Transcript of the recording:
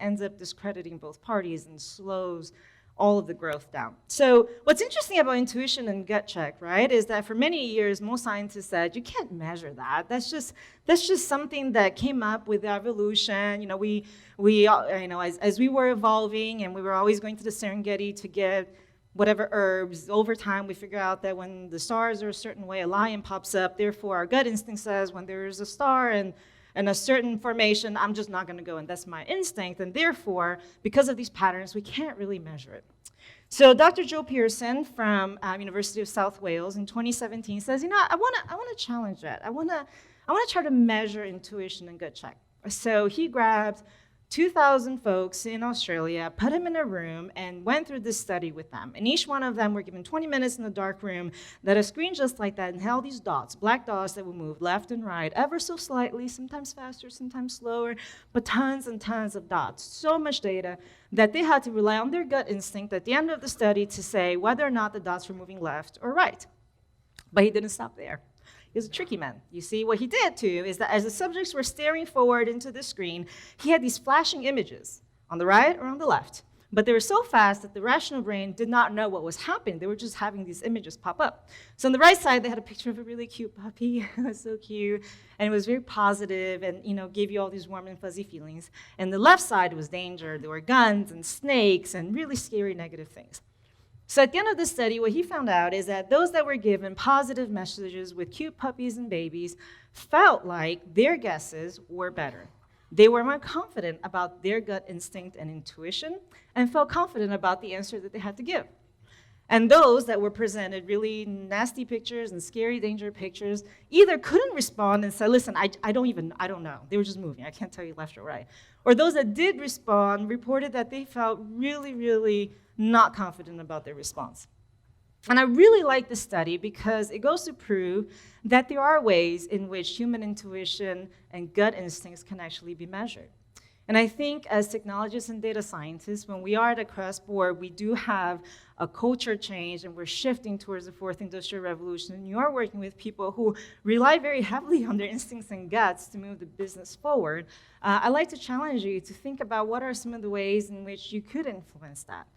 ends up discrediting both parties and slows all of the growth down. So what's interesting about intuition and gut check, right, is that for many years, most scientists said, you can't measure that. That's just something that came up with evolution. You know, as we were evolving and we were always going to the Serengeti to get whatever herbs, over time we figure out that when the stars are a certain way, a lion pops up. Therefore, our gut instinct says when there's a star and a certain formation, I'm just not going to go, and that's my instinct. And therefore, because of these patterns, we can't really measure it. So Dr. Joe Pearson from University of South Wales in 2017 says, you know, I want to challenge that. I want to try to measure intuition and gut check. So he grabbed 2,000 folks in Australia, put them in a room, and went through this study with them. And each one of them were given 20 minutes in a dark room, that a screen just like that, and held these dots, black dots that would move left and right, ever so slightly, sometimes faster, sometimes slower, but tons and tons of dots. So much data that they had to rely on their gut instinct at the end of the study to say whether or not the dots were moving left or right. But he didn't stop there. He was a tricky man. You see, what he did too is that as the subjects were staring forward into the screen, he had these flashing images on the right or on the left. But they were so fast that the rational brain did not know what was happening. They were just having these images pop up. So on the right side, they had a picture of a really cute puppy. It was so cute. And it was very positive and, you know, gave you all these warm and fuzzy feelings. And the left side was danger. There were guns and snakes and really scary negative things. So at the end of the study, what he found out is that those that were given positive messages with cute puppies and babies felt like their guesses were better. They were more confident about their gut instinct and intuition and felt confident about the answer that they had to give. And those that were presented really nasty pictures and scary danger pictures either couldn't respond and say, listen, I don't know. They were just moving. I can't tell you left or right. Or those that did respond reported that they felt really, really not confident about their response. And I really like this study because it goes to prove that there are ways in which human intuition and gut instincts can actually be measured. And I think as technologists and data scientists, when we are at a crossboard, we do have a culture change and we're shifting towards the fourth industrial revolution. And you are working with people who rely very heavily on their instincts and guts to move the business forward. I'd like to challenge you to think about what are some of the ways in which you could influence that.